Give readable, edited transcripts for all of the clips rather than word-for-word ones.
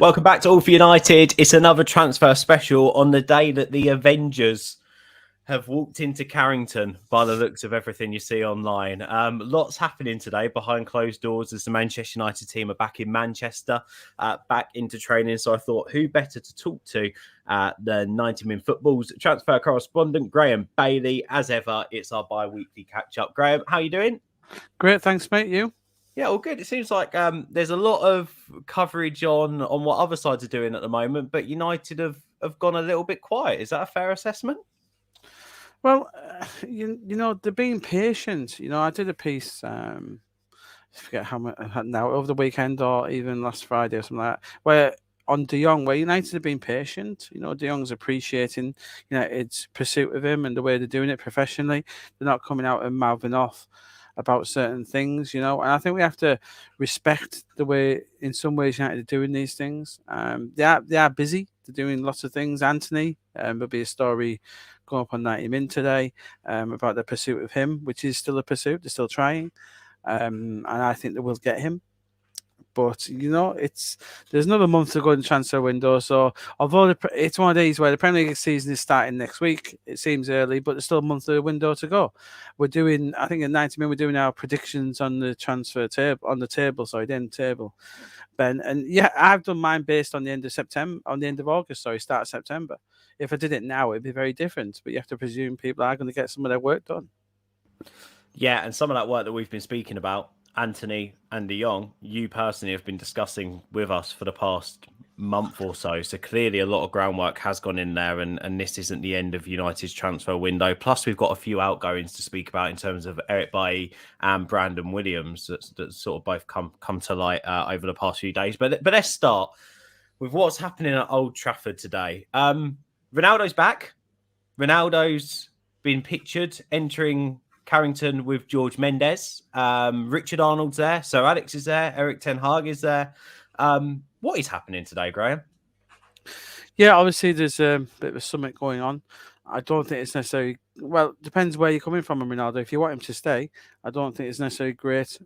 Welcome back to All for United. It's another transfer special on the day that the Avengers have walked into Carrington by the looks of everything you see online. Lots happening today behind closed doors as the Manchester United team are back in Manchester, back into training. So I thought, who better to talk to than 90 Min Football's transfer correspondent, Graeme Bailey. As ever, it's our bi-weekly catch-up. Graeme, how are you doing? Great, thanks, mate. You? Yeah, all good. It seems like there's a lot of coverage on what other sides are doing at the moment, but United have gone a little bit quiet. Is that a fair assessment? Well, you know, they're being patient. You know, I did a piece, I forget how much now, over the weekend or even last Friday or something like that, where on De Jong, where United have been patient. You know, De Jong's appreciating, its pursuit of him and the way they're doing it professionally. They're not coming out and mouthing off about certain things, and I think we have to respect the way, in some ways, United are doing these things. They are busy. They're doing lots of things. Antony, there'll be a story going up on 90 Min today about the pursuit of him, which is still a pursuit. They're still trying, and I think they will get him. But there's another month to go in the transfer window. So although it's one of these where the Premier League season is starting next week, it seems early, but there's still a month of the window to go. We're doing, I think, at 90 Min, we're doing our predictions on the transfer table, the end table, Ben. And yeah, I've done mine based on the end of August, start of September. If I did it now, it'd be very different. But you have to presume people are going to get some of their work done. Yeah, and some of that work that we've been speaking about, Antony and De Jong, you personally have been discussing with us for the past month or so. So clearly a lot of groundwork has gone in there, and this isn't the end of United's transfer window. Plus, we've got a few outgoings to speak about in terms of Eric Bailly and Brandon Williams that sort of both come to light over the past few days. But let's start with what's happening at Old Trafford today. Ronaldo's back. Ronaldo's been pictured entering Carrington with George Mendes. Richard Arnold's there. So Alex is there. Eric Ten Hag is there. What is happening today, Graeme? Yeah, obviously there's a bit of a summit going on. I don't think it's necessarily, well, it depends where you're coming from on Ronaldo. If you want him to stay, I don't think it's necessarily great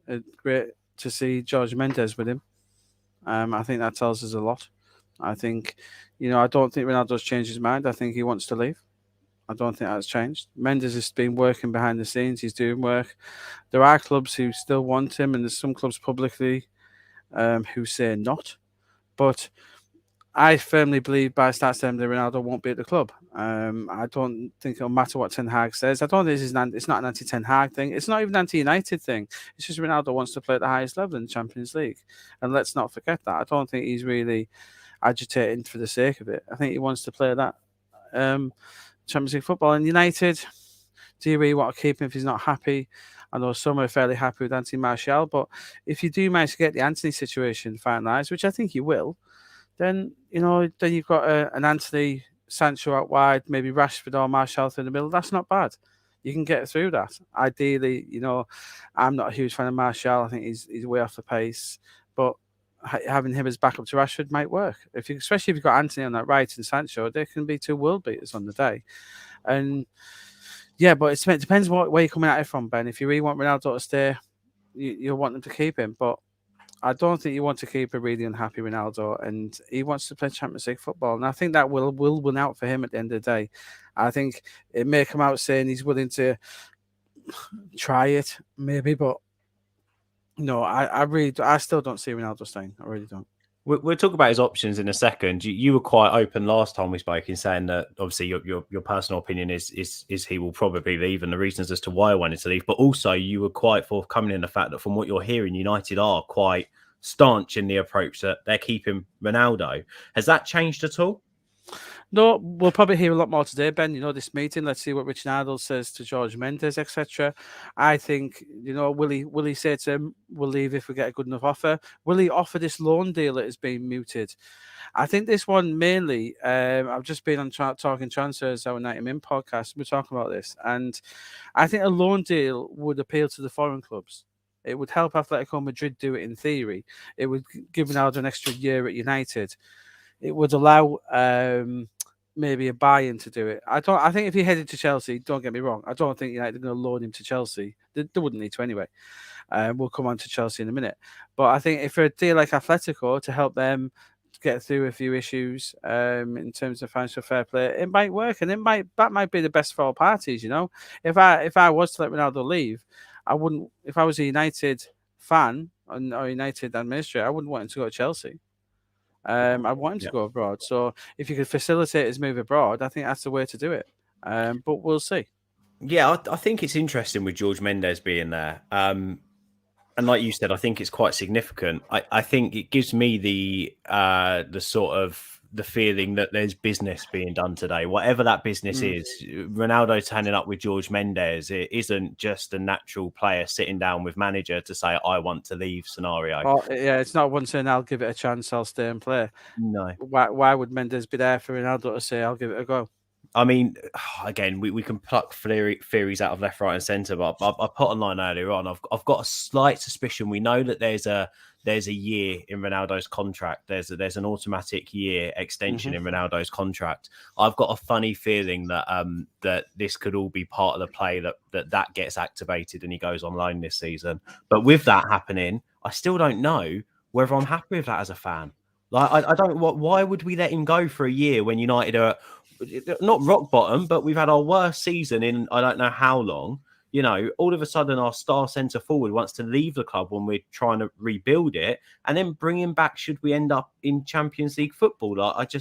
to see George Mendes with him. I think that tells us a lot. I think, I don't think Ronaldo's changed his mind. I think he wants to leave. I don't think that's changed. Mendes has been working behind the scenes. He's doing work. There are clubs who still want him, and there's some clubs publicly who say not. But I firmly believe by start September Ronaldo won't be at the club. I don't think it'll matter what Ten Hag says. I don't think it's not an anti-Ten Hag thing. It's not even an anti-United thing. It's just Ronaldo wants to play at the highest level in the Champions League. And let's not forget that. I don't think he's really agitating for the sake of it. I think he wants to play that Champions League football. And United, do you really want to keep him if he's not happy? I know some are fairly happy with Anthony Martial, but if you do manage to get the Antony situation finalised, which I think you will, then you've got an Antony, Sancho out wide, maybe Rashford or Martial through the middle. That's not bad. You can get through that. Ideally, I'm not a huge fan of Martial. I think he's way off the pace, but having him as backup to Rashford might work. Especially if you've got Antony on that right and Sancho, there can be two world beaters on the day. And yeah, but it depends where you're coming at it from, Ben. If you really want Ronaldo to stay, you'll want them to keep him. But I don't think you want to keep a really unhappy Ronaldo, and he wants to play Champions League football. And I think that will win out for him at the end of the day. I think it may come out saying he's willing to try it, maybe, but no, I still don't see Ronaldo staying. I really don't. We'll talk about his options in a second. You were quite open last time we spoke in saying that obviously your personal opinion is he will probably leave, and the reasons as to why I wanted to leave. But also you were quite forthcoming in the fact that from what you're hearing, United are quite staunch in the approach that they're keeping Ronaldo. Has that changed at all? No, we'll probably hear a lot more today, Ben. This meeting. Let's see what Richard Arnold says to George Mendes, etc. I think, will he say to him, we'll leave if we get a good enough offer? Will he offer this loan deal that is being mooted? I think this one mainly, I've just been on Talking Transfers, our 90 Min podcast. We're talking about this. And I think a loan deal would appeal to the foreign clubs. It would help Atletico Madrid do it in theory. It would give Ronaldo an extra year at United. It would allow maybe a buy-in to do it. I think if he headed to Chelsea, don't get me wrong, I don't think United are going to loan him to Chelsea. They wouldn't need to anyway. We'll come on to Chelsea in a minute. But I think if for a deal like Atletico to help them get through a few issues in terms of financial fair play, it might work, and that might be the best for all parties. If I was to let Ronaldo leave, I wouldn't. If I was a United fan or United administrator, I wouldn't want him to go to Chelsea. I want him to go abroad. So if you could facilitate his move abroad, I think that's the way to do it. But we'll see. Yeah, I think it's interesting with George Mendes being there. And like you said, I think it's quite significant. I think it gives me the sort of the feeling that there's business being done today, whatever that business is. Ronaldo turning up with George Mendes, it isn't just a natural player sitting down with manager to say, I want to leave scenario. Yeah, it's not one saying, I'll give it a chance, I'll stay and play. No. Why would Mendes be there for Ronaldo to say, I'll give it a go? I mean, again, we can pluck theories out of left, right, and centre. But I put online earlier on. I've got a slight suspicion. We know that there's a year in Ronaldo's contract. There's an automatic year extension in Ronaldo's contract. I've got a funny feeling that that this could all be part of the play that gets activated and he goes on loan this season. But with that happening, I still don't know whether I'm happy with that as a fan. Like I don't. Why would we let him go for a year when United are not rock bottom, but we've had our worst season in I don't know how long. All of a sudden our star centre forward wants to leave the club when we're trying to rebuild it, and then bring him back should we end up in Champions League football. Like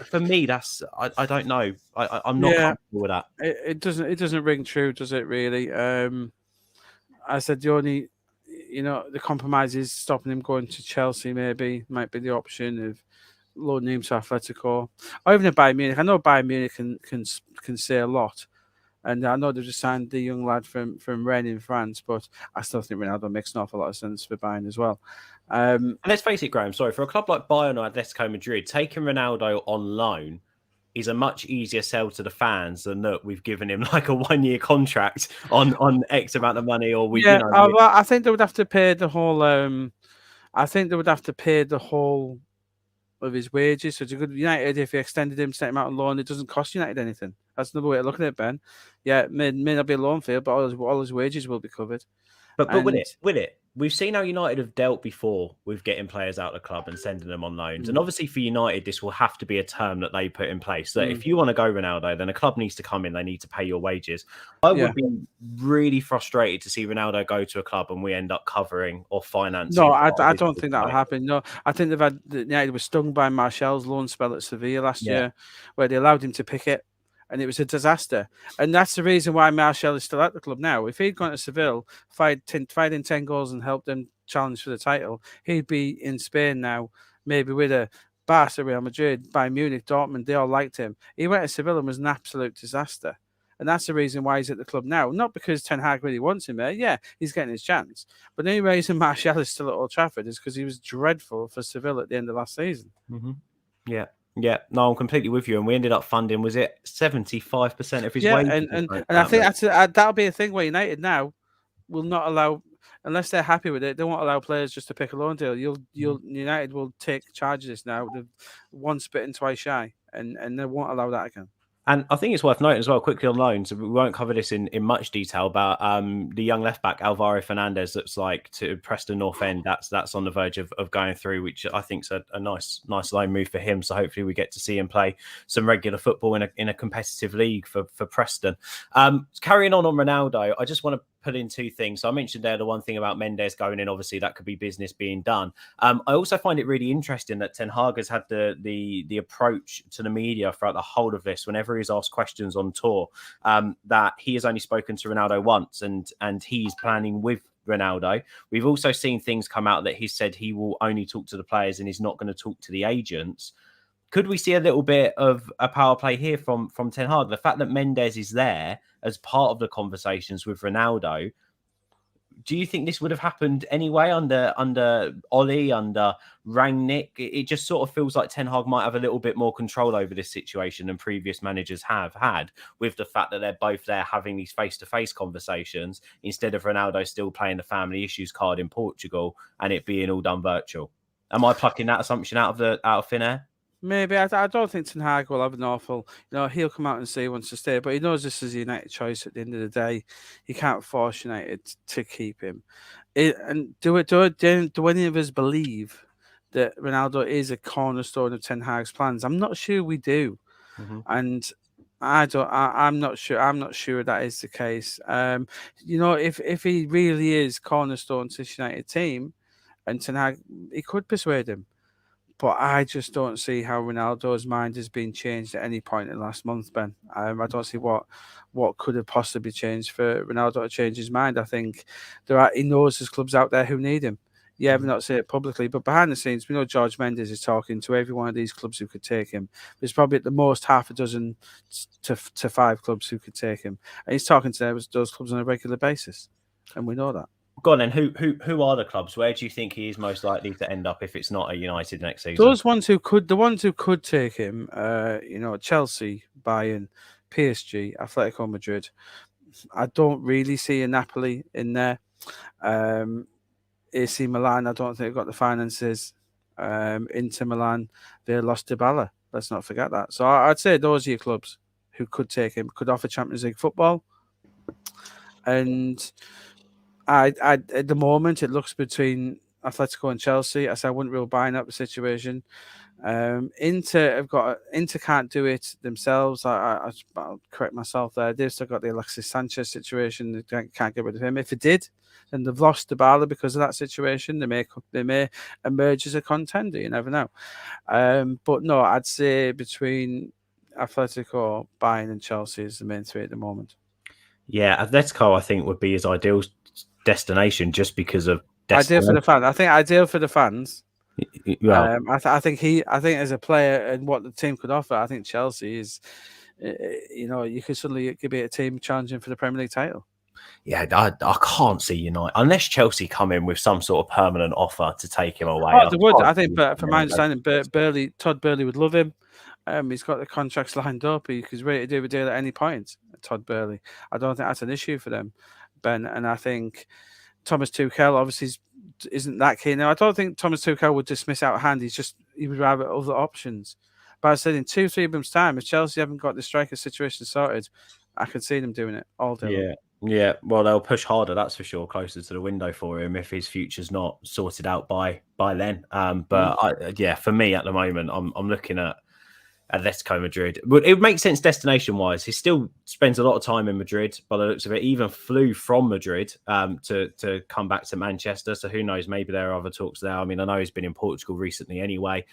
for me, I don't know. I'm not comfortable with that. It doesn't ring true, does it? Really? I said the only, the compromise is stopping him going to Chelsea. Maybe might be the option of loaning him to Atletico or even at Bayern Munich. I know Bayern Munich can say a lot, and I know they've just signed the young lad from Rennes in France, but I still think Ronaldo makes an awful lot of sense for Bayern as well. And let's face it, Graeme, sorry, for a club like Bayern or Atletico Madrid, taking Ronaldo on loan is a much easier sell to the fans than that we've given him like a 1-year contract on X amount of money, or I think they would have to pay the whole. Of his wages. So it's a good United, if you extended him, sent him out on loan, it doesn't cost United anything. That's another way of looking at it, Ben. Yeah, it may not be a loan fee, but all his wages will be covered. But will it? We've seen how United have dealt before with getting players out of the club and sending them on loans. And obviously for United, this will have to be a term that they put in place. So if you want to go Ronaldo, then a club needs to come in. They need to pay your wages. I would be really frustrated to see Ronaldo go to a club and we end up covering or financing. No, I don't think that'll happen. No, I think United was stung by Martial's loan spell at Sevilla last year, where they allowed him to pick it. And it was a disaster. And that's the reason why Martial is still at the club now. If he'd gone to Seville, fired in 10 goals and helped them challenge for the title, he'd be in Spain now, maybe with a Barca, Real Madrid, Bayern Munich, Dortmund. They all liked him. He went to Seville and was an absolute disaster. And that's the reason why he's at the club now. Not because Ten Hag really wants him there. Yeah, he's getting his chance. But the only reason Martial is still at Old Trafford is because he was dreadful for Seville at the end of last season. Yeah. Yeah, no, I'm completely with you. And we ended up funding, was it 75% of his wages? And I think that'll be a thing where United now will not allow, unless they're happy with it, they won't allow players just to pick a loan deal. United will take charge of this now. They've once bitten, twice shy, and they won't allow that again. And I think it's worth noting as well, quickly on loans, we won't cover this in much detail, but the young left-back, Alvaro Fernandez, that's like to Preston North End, that's on the verge of going through, which I think is a nice loan move for him. So hopefully we get to see him play some regular football in a competitive league for Preston. Carrying on Ronaldo, I just want to put in two things. So I mentioned there the one thing about Mendes going in, obviously that could be business being done. I also find it really interesting that Ten Hag has had the approach to the media throughout the whole of this, whenever he's asked questions on tour, that he has only spoken to Ronaldo once and he's planning with Ronaldo. We've also seen things come out that he said he will only talk to the players and he's not going to talk to the agents. Could we see a little bit of a power play here from Ten Hag? The fact that Mendes is there as part of the conversations with Ronaldo, do you think this would have happened anyway under Ollie, under Rangnick? It just sort of feels like Ten Hag might have a little bit more control over this situation than previous managers have had, with the fact that they're both there having these face-to-face conversations instead of Ronaldo still playing the family issues card in Portugal and it being all done virtual. Am I plucking that assumption out of thin air? Maybe. I don't think Ten Hag will have an awful, he'll come out and say he wants to stay, but he knows this is a United choice at the end of the day. He can't force United to keep him. And do any of us believe that Ronaldo is a cornerstone of Ten Hag's plans. I'm not sure we do, and I'm not sure. I'm not sure that is the case. If he really is cornerstone to this United team, and Ten Hag, he could persuade him. But I just don't see how Ronaldo's mind has been changed at any point in the last month, Ben. I don't see what could have possibly changed for Ronaldo to change his mind. I think he knows there's clubs out there who need him. Yeah, but not say it publicly, but behind the scenes, we know George Mendes is talking to every one of these clubs who could take him. There's probably at the most half a dozen to 5 clubs who could take him, and he's talking to those clubs on a regular basis, and we know that. Go on then. Who are the clubs? Where do you think he is most likely to end up if it's not at United next season? The ones who could take him, Chelsea, Bayern, PSG, Atletico Madrid. I don't really see a Napoli in there. AC Milan, I don't think they've got the finances. Inter Milan, they lost Dybala. Let's not forget that. So I'd say those are your clubs who could take him, could offer Champions League football, and I at the moment it looks between Atletico and Chelsea. I wouldn't rule buying up the situation. Inter can't do it themselves. I'll correct myself there. They've still got the Alexis Sanchez situation. They can't get rid of him. If it did, then they've lost Dybala because of that situation. They may emerge as a contender. You never know. But no, I'd say between Atletico, Bayern, and Chelsea is the main 3 at the moment. Yeah, Atletico I think would be his ideal destination just because of ideal for the fans. I think ideal for the fans. Well, I think as a player and what the team could offer, I think Chelsea is, you could suddenly be a team challenging for the Premier League title. Yeah, I can't see United unless Chelsea come in with some sort of permanent offer to take him away. Oh, they would. I think, but from my understanding, Todd Boehly would love him. He's got the contracts lined up. He's ready to do a deal at any point. Todd Boehly. I don't think that's an issue for them, Ben. And I think Thomas Tuchel obviously isn't that keen. Now, I don't think Thomas Tuchel would dismiss out hand. He would rather other options. But I said in 2-3 months' time, if Chelsea haven't got the striker situation sorted, I could see them doing it all day. Yeah. Well, they'll push harder, that's for sure, closer to the window for him if his future's not sorted out by then. But for me at the moment, I'm looking at Atletico Madrid. But it makes sense destination-wise. He still spends a lot of time in Madrid, by the looks of it. He even flew from Madrid to come back to Manchester. So who knows? Maybe there are other talks there. I mean, I know he's been in Portugal recently anyway,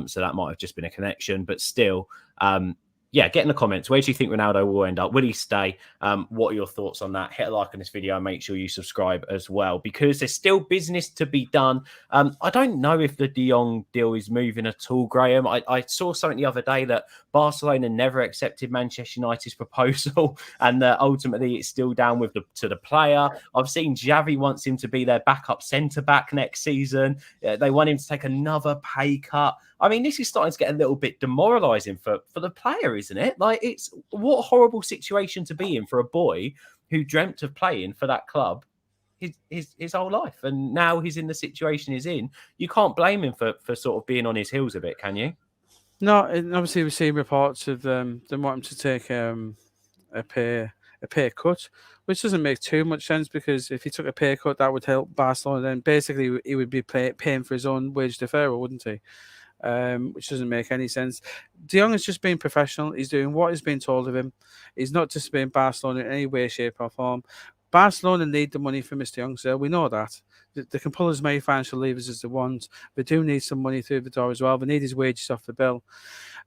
so that might have just been a connection. But still, get in the comments. Where do you think Ronaldo will end up? Will he stay? What are your thoughts on that? Hit a like on this video and make sure you subscribe as well, because there's still business to be done. I don't know if the De Jong deal is moving at all, Graeme. I saw something the other day that Barcelona never accepted Manchester United's proposal and that ultimately it's still down to the player. I've seen Xavi wants him to be their backup centre-back next season. They want him to take another pay cut. I mean, this is starting to get a little bit demoralising for the player, isn't it? Like, it's what a horrible situation to be in for a boy who dreamt of playing for that club his whole life, and now he's in the situation he's in. You can't blame him for sort of being on his heels a bit, can you? No, and obviously we've seen reports of them wanting to take a pay cut, which doesn't make too much sense, because if he took a pay cut, that would help Barcelona. Then basically he would be paying for his own wage deferral, wouldn't he? Which doesn't make any sense. De Jong is just being professional. He's doing what is being told of him. He's not disobeying Barcelona in any way, shape, or form. Barcelona need the money from Mr. Young, so we know that. They can pull as many financial levers as they want. They do need some money through the door as well. They need his wages off the bill.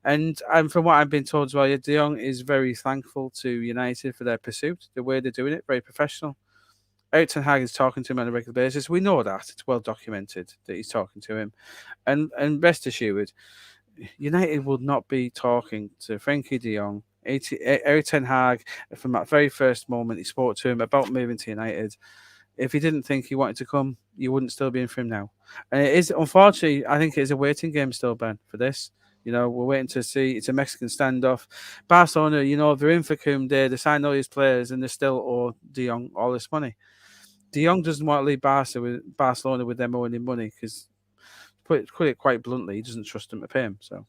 And from what I've been told as well, De Jong is very thankful to United for their pursuit, the way they're doing it, very professional. Ten Hag is talking to him on a regular basis. We know that. It's well documented that he's talking to him. And rest assured, United would not be talking to Frankie de Jong, Ten Hag, from that very first moment he spoke to him about moving to United. If he didn't think he wanted to come, you wouldn't still be in for him now. And it is, unfortunately, I think it is a waiting game still, Ben, for this. We're waiting to see. It's a Mexican standoff. Barcelona, they're in for Koundé. They signed all these players and they still owe De Jong all this money. De Jong doesn't want to leave Barcelona with them owing him money, because, put it quite bluntly, he doesn't trust them to pay him. So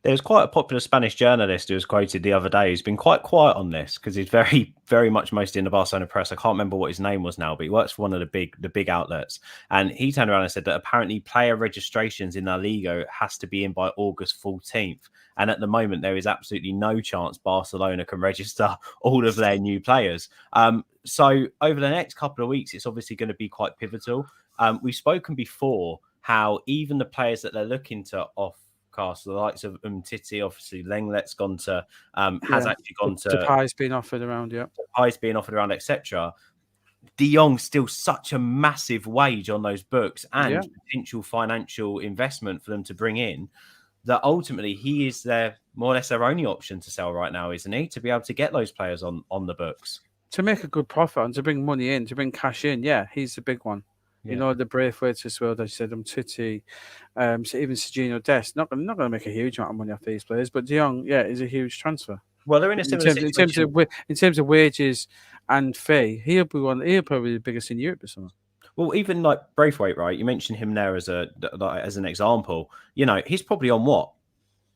There was quite a popular Spanish journalist who was quoted the other day who's been quite quiet on this because he's very, very much mostly in the Barcelona press. I can't remember what his name was now, but he works for one of the big outlets. And he turned around and said that apparently player registrations in La Liga has to be in by August 14th. And at the moment, there is absolutely no chance Barcelona can register all of their new players. So over the next couple of weeks, it's obviously going to be quite pivotal. We've spoken before how even the players that they're looking to the likes of Titi, obviously Lenglet's gone to actually gone to Depay's been offered around, Depay's being offered around, etc. De Jong's still such a massive wage on those books and potential financial investment for them to bring in that ultimately he is their more or less their only option to sell right now, isn't he? To be able to get those players on the books. To make a good profit and to bring money in, to bring cash in, he's the big one. Yeah. You know, the Braithwaite's as well, as I said, Titi, so even Serginho Dest, not going to make a huge amount of money off these players, but De Jong, is a huge transfer. Well, they're in a similar situation. In terms of wages and fee, he'll probably be the biggest in Europe this summer. Well, even like Braithwaite, right? You mentioned him there as an example. You know, he's probably on what,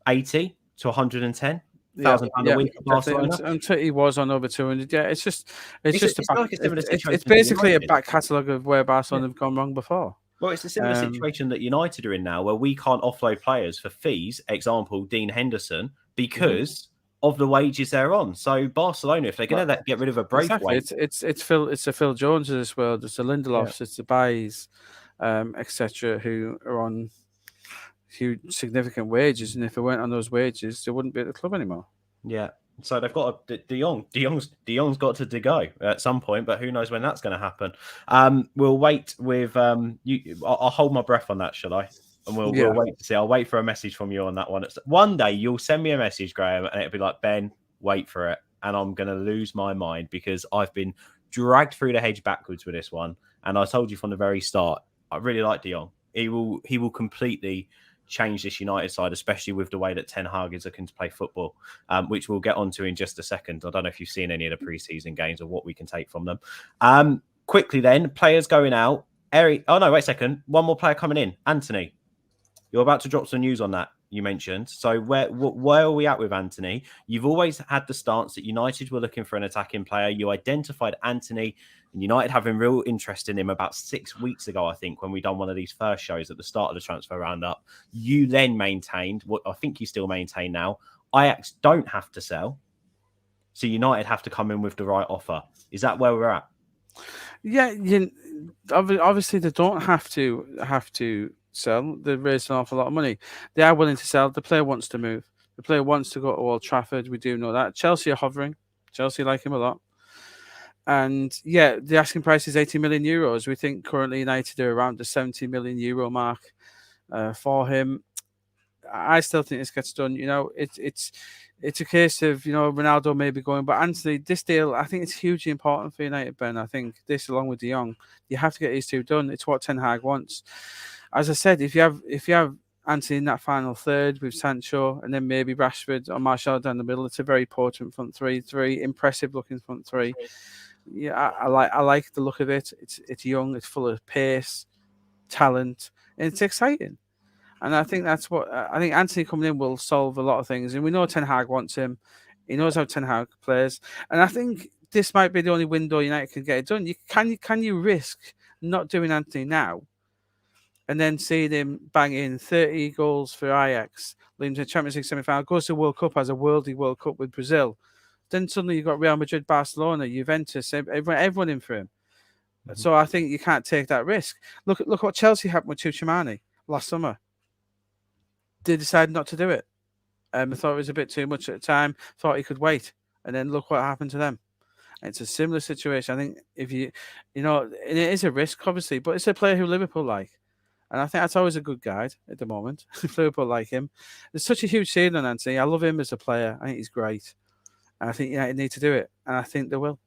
80 to 110 thousand pounds a week at Barcelona. And he was on over 200. Yeah, it's it's basically a back catalogue of where Barcelona have gone wrong before. Well, it's a similar situation that United are in now, where we can't offload players for fees. Example, Dean Henderson, because of the wages they're on. So Barcelona, if they're going to get rid of a Braithwaite, it's the Phil Joneses as well. There's the Lindelofs, it's the Bays, etc., who are on huge significant wages, and if they weren't on those wages, they wouldn't be at the club anymore. Yeah. So they've got De Jong. De Jong's got to go at some point, but who knows when that's going to happen. We'll wait with you. I'll hold my breath on that, shall I? And we'll wait to see. I'll wait for a message from you on that one. One day you'll send me a message, Graeme, and it'll be like, Ben, wait for it. And I'm going to lose my mind because I've been dragged through the hedge backwards with this one. And I told you from the very start, I really like De Jong. He will completely change this United side, especially with the way that Ten Hag is looking to play football, which we'll get onto in just a second. I don't know if you've seen any of the preseason games or what we can take from them. Quickly then, players going out. Eric, oh no, wait a second. One more player coming in. Antony, you're about to drop some news on that you mentioned. So where are we at with Antony? You've always had the stance that United were looking for an attacking player. You identified Antony and United having real interest in him about 6 weeks ago, I think, when we done one of these first shows at the start of the transfer roundup. You then maintained what I think you still maintain now. Ajax don't have to sell. So United have to come in with the right offer. Is that where we're at? Yeah, obviously they don't have to sell. They raised an awful lot of money. They are willing to sell. The player wants to move. The player wants to go to Old Trafford. We do know that. Chelsea are hovering. Chelsea like him a lot. And the asking price is 80 million euros. We think currently United are around the 70 million euro mark for him. I still think this gets done. You know, it's a case of, Ronaldo may be going, but Antony, this deal, I think it's hugely important for United, Ben. I think this, along with De Jong, you have to get these two done. It's what Ten Hag wants. As I said, if you have Antony in that final third with Sancho and then maybe Rashford or Martial down the middle, it's a very potent front three, impressive looking front three. Yeah, I like the look of it. It's young, it's full of pace, talent, and it's exciting. And I think that's what I think Antony coming in will solve a lot of things. And we know Ten Hag wants him. He knows how Ten Hag plays. And I think this might be the only window United can get it done. Can you risk not doing Antony now and then seeing him bang in 30 goals for Ajax, leading to the Champions League semi-final, goes to the World Cup, has a worldly World Cup with Brazil. Then suddenly you've got Real Madrid, Barcelona, Juventus, everyone in for him. Mm-hmm. So I think you can't take that risk. Look what Chelsea happened with Tuchemani last summer. They decided not to do it. They thought it was a bit too much at the time, thought he could wait. And then look what happened to them. It's a similar situation. I think if and it is a risk, obviously, but it's a player who Liverpool like. And I think that's always a good guide at the moment. If Liverpool like him. There's such a huge ceiling on Antony. I love him as a player. I think he's great. And I think United need to do it. And I think they will.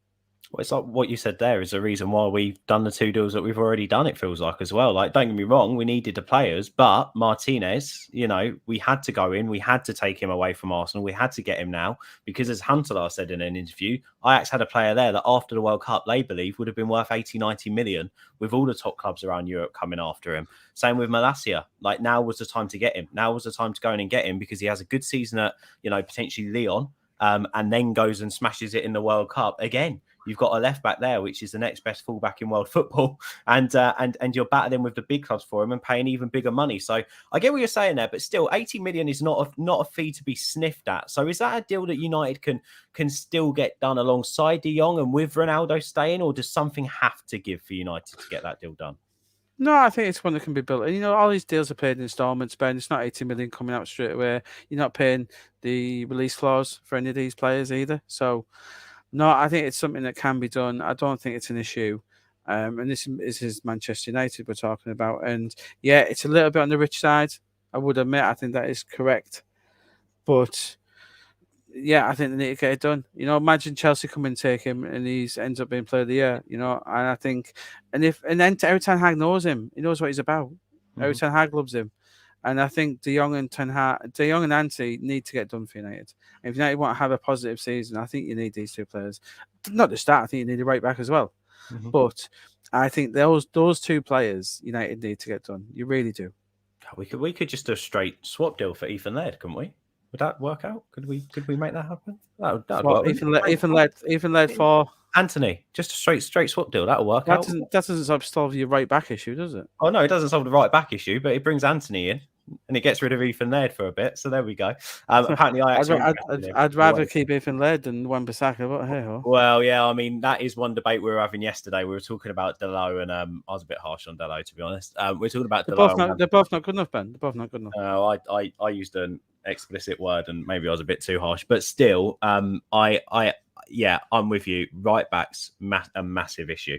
Well, it's like what you said there is the reason why we've done the 2 deals that we've already done, it feels like, as well. Like, don't get me wrong, we needed the players, but Martinez, we had to go in, we had to take him away from Arsenal, we had to get him now, because as Huntelaar said in an interview, Ajax had a player there that after the World Cup, they believe would have been worth 80, 90 million with all the top clubs around Europe coming after him. Same with Malacia. Like, now was the time to get him. Now was the time to go in and get him because he has a good season at, potentially Lyon, and then goes and smashes it in the World Cup again. You've got a left back there, which is the next best fullback in world football, and you're battling with the big clubs for him and paying even bigger money. So I get what you're saying there, but still, 80 million is not a fee to be sniffed at. So is that a deal that United can still get done alongside De Jong and with Ronaldo staying, or does something have to give for United to get that deal done? No, I think it's one that can be built. And, all these deals are paid in installments, Ben. It's not 80 million coming out straight away. You're not paying the release clause for any of these players either. So, no, I think it's something that can be done. I don't think it's an issue. And this is Manchester United we're talking about. And, yeah, it's a little bit on the rich side. I would admit, I think that is correct. But, yeah, I think they need to get it done. Imagine Chelsea come and take him and he ends up being player of the year, and I think, and then Eric Ten Hag knows him. He knows what he's about. Mm-hmm. Eric Ten Hag loves him. And I think De Jong and Antony need to get done for United. And if United want to have a positive season, I think you need these 2 players. Not to start, I think you need a right back as well. Mm-hmm. But I think those 2 players United need to get done. You really do. We could just do a straight swap deal for Ethan Laird, couldn't we? Would that work out? Could we make that happen? That'd work. Ethan Laird for Antony. Just a straight swap deal. That'll work out. That doesn't solve your right back issue, does it? Oh no, it doesn't solve the right back issue, but it brings Antony in and it gets rid of Ethan Laird for a bit. So there we go. Apparently, I'd rather keep Ethan Laird than Wan-Bissaka. But hey ho. Well, yeah, I mean that is one debate we were having yesterday. We were talking about Delo, and I was a bit harsh on Delo, to be honest. We're talking about Delo. They're both not good enough, Ben. They're both not good enough. I used an explicit word, and maybe I was a bit too harsh, but still, I'm with you. Right back's a massive issue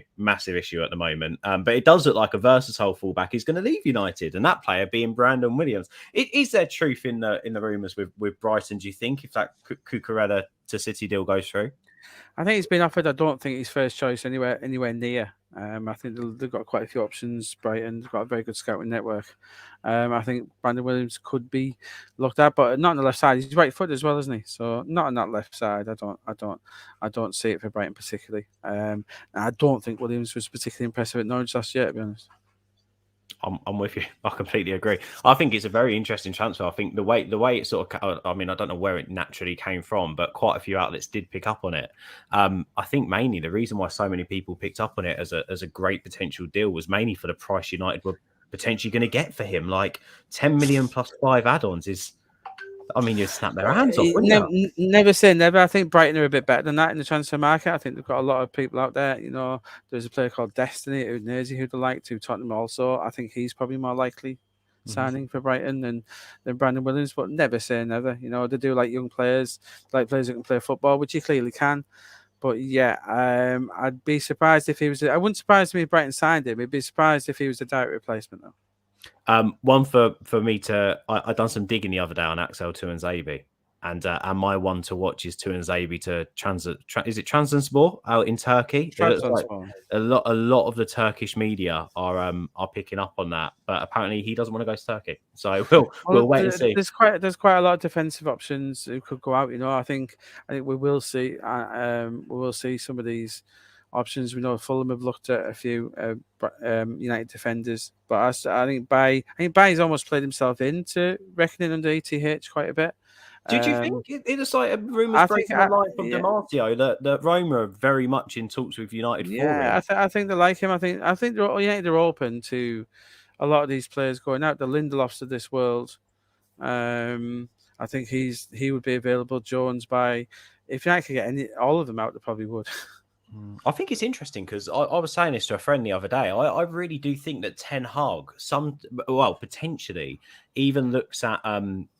at the moment. But it does look like a versatile fullback is going to leave United, and that player being Brandon Williams. Is there truth in the rumours with Brighton? Do you think if that Cucurella to City deal goes through? I think he's been offered. I don't think he's first choice anywhere near. I think they've got quite a few options. Brighton, they've got a very good scouting network. I think Brandon Williams could be looked at, but not on the left side. He's right footed as well, isn't he? So not on that left side. I don't see it for Brighton particularly. I don't think Williams was particularly impressive at Norwich last year, to be honest. I'm with you. I completely agree. I think it's a very interesting transfer. I think the way it sort of, I mean, I don't know where it naturally came from, but quite a few outlets did pick up on it. I think mainly the reason why so many people picked up on it as a great potential deal was mainly for the price United were potentially going to get for him. Like 10 million plus 5 add-ons is, I mean, you'd snap their hands off, wouldn't you? Never say never. I think Brighton are a bit better than that in the transfer market. I think they've got a lot of people out there. There's a player called Destiny Udinese who they like to. Tottenham also. I think he's probably more likely signing for Brighton than Brandon Williams. But never say never. They do like young players, like players who can play football, which he clearly can. But yeah, I'd be surprised if he was. I wouldn't surprise me if Brighton signed him. I'd be surprised if he was a direct replacement though. One for me to, I done some digging the other day on Axel Tuanzebe, and my one to watch is Tuanzebe to is it Trabzonspor out in Turkey? Like a lot of the Turkish media are picking up on that, but apparently he doesn't want to go to Turkey. So we'll wait and see. There's quite a lot of defensive options who could go out. I think we will see. We will see some of these options. We know Fulham have looked at a few United defenders, but I think Bay's almost played himself into reckoning under ETH quite a bit. Did you think it was like a rumours breaking the line from Demartio that Roma are very much in talks with United? Yeah, I think they like him. I think they're open to a lot of these players going out. The Lindelofs of this world. I think he would be available. Jones if United could get all of them out, they probably would. I think it's interesting because I was saying this to a friend the other day. I really do think that Ten Hag potentially even looks at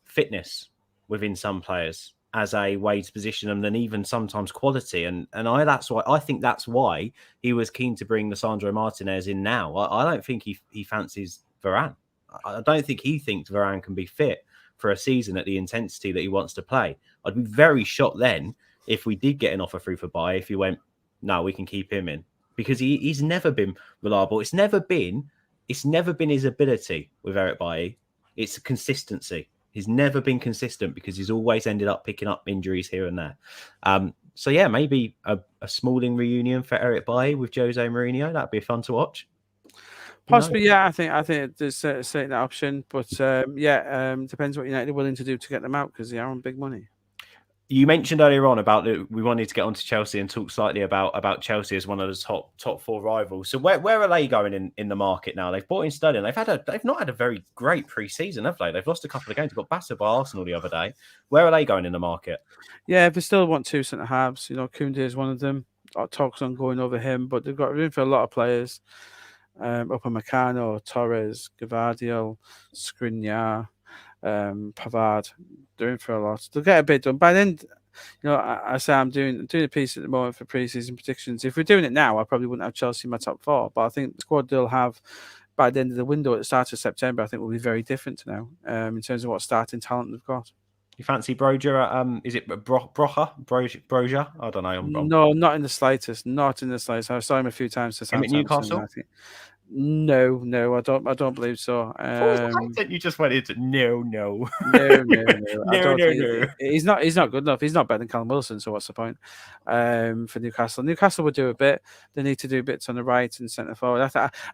fitness within some players as a way to position them than even sometimes quality. And I think that's why he was keen to bring Lisandro Martinez in now. I don't think he fancies Varane. I don't think he thinks Varane can be fit for a season at the intensity that he wants to play. I'd be very shocked then if we did get an offer through for buy if he went, no, we can keep him in, because he's never been reliable. It's never been his ability with Eric Bailly. It's consistency. He's never been consistent because he's always ended up picking up injuries here and there. So yeah, maybe a Smalling reunion for Eric Bailly with Jose Mourinho. That'd be fun to watch. Possibly, yeah. I think there's certainly that option, but depends what United are willing to do to get them out, because they are on big money. You mentioned earlier on about we wanted to get onto Chelsea and talk slightly about Chelsea as one of the top four rivals. So where are they going in the market now? They've bought in Sterling. They've not had a very great pre-season, have they? They've lost a couple of games. They got battered by Arsenal the other day. Where are they going in the market? Yeah, they still want two centre halves. Koundé is one of them. Talks on going over him, but they've got room for a lot of players. Upamecano, Torres, Gvardiol, Skriniar, Pavard, doing for a lot. They'll get a bit done. By then, I say I'm doing a piece at the moment for pre-season predictions. If we're doing it now, I probably wouldn't have Chelsea in my top four. But I think the squad they'll have by the end of the window at the start of September, I think will be very different to now in terms of what starting talent they've got. You fancy Broja? Is it Broja? I don't know. No, not in the slightest. Not in the slightest. I saw him a few times to Southampton. Newcastle? No, I don't believe so. You just went into no. He's not good enough. He's not better than Callum Wilson. So what's the point? For Newcastle, Newcastle would do a bit. They need to do bits on the right and centre forward.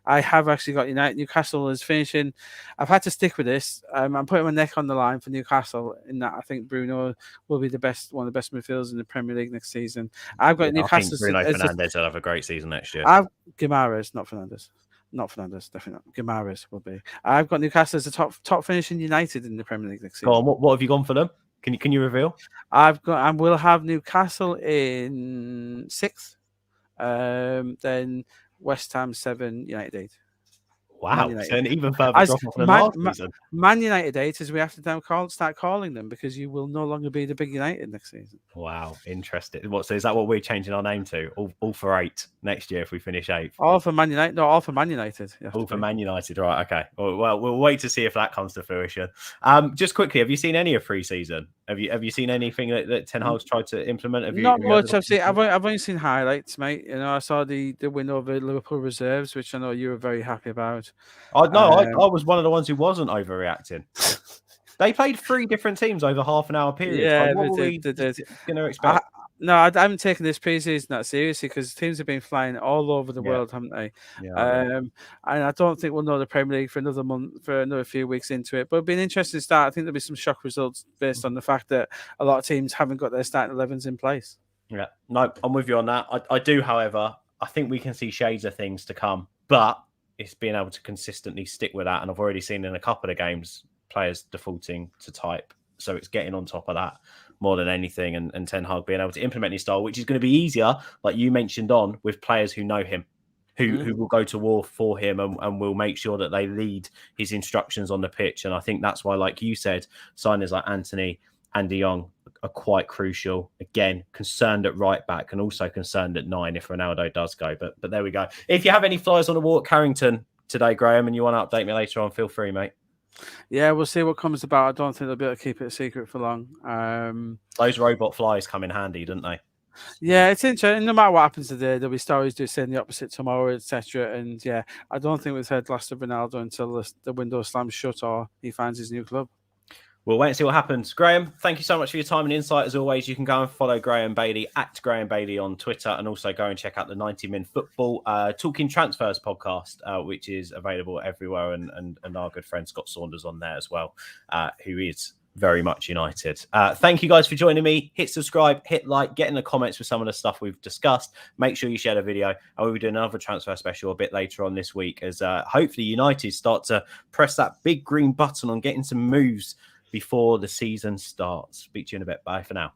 I have actually got United. Newcastle is finishing. I've had to stick with this. I'm putting my neck on the line for Newcastle in that I think Bruno will be one of the best midfielders in the Premier League next season. I've got Newcastle. I think Bruno Fernandes will have a great season next year. Guimaraes, not Fernandes. Not Fernandes, definitely not. Guimaraes will be. I've got Newcastle as a top finishing United in the Premier League next season. Go on, what have you gone for them? Can you reveal? We'll have Newcastle in 6th, then West Ham 7, United 8. Wow, so an even further drop off than last season. Man United 8 is we have to now start calling them, because you will no longer be the big United next season. Wow, interesting. So is that what we're changing our name to? All for 8 next year if we finish 8th? All for Man United. No, all for Man United. All for Man United, right? Okay. Well, we'll wait to see if that comes to fruition. Just quickly, have you seen any of pre-season? Have you seen anything that Ten Hag's tried to implement? Not much. I've only seen highlights, mate. I saw the win over Liverpool reserves, which I know you were very happy about. I was one of the ones who wasn't overreacting. They played 3 different teams over half an hour period. Yeah, what were we going to expect? I haven't taken this pre-season that seriously, because teams have been flying all over the world, haven't they? Yeah. And I don't think we'll know the Premier League for another month, for another few weeks into it. But it'll be an interesting start. I think there'll be some shock results based on the fact that a lot of teams haven't got their starting 11s in place. Yeah, no, I'm with you on that. I do, however, I think we can see shades of things to come, but it's being able to consistently stick with that. And I've already seen in a couple of games players defaulting to type. So it's getting on top of that more than anything. And Ten Hag being able to implement his style, which is going to be easier, like you mentioned with players who know him, who will go to war for him and will make sure that they lead his instructions on the pitch. And I think that's why, like you said, signers like Antony and De Jong are quite crucial. Again, concerned at right back and also concerned at 9 if Ronaldo does go. But there we go. If you have any flyers on the wall at Carrington today, Graeme, and you want to update me later on, feel free, mate. Yeah, we'll see what comes about. I don't think they'll be able to keep it a secret for long. Those robot flies come in handy, don't they? Yeah, it's interesting. No matter what happens today, there'll be stories saying the opposite tomorrow, etc. And yeah, I don't think we've heard last of Ronaldo until the window slams shut or he finds his new club. We'll wait and see what happens. Graeme, thank you so much for your time and insight. As always, you can go and follow Graeme Bailey at Graeme Bailey on Twitter, and also go and check out the 90 Min Football Talking Transfers podcast, which is available everywhere. And our good friend Scott Saunders on there as well, who is very much United. Thank you guys for joining me. Hit subscribe, hit like, get in the comments with some of the stuff we've discussed. Make sure you share the video. And we'll be doing another transfer special a bit later on this week as hopefully United start to press that big green button on getting some moves before the season starts. Speak to you in a bit. Bye for now.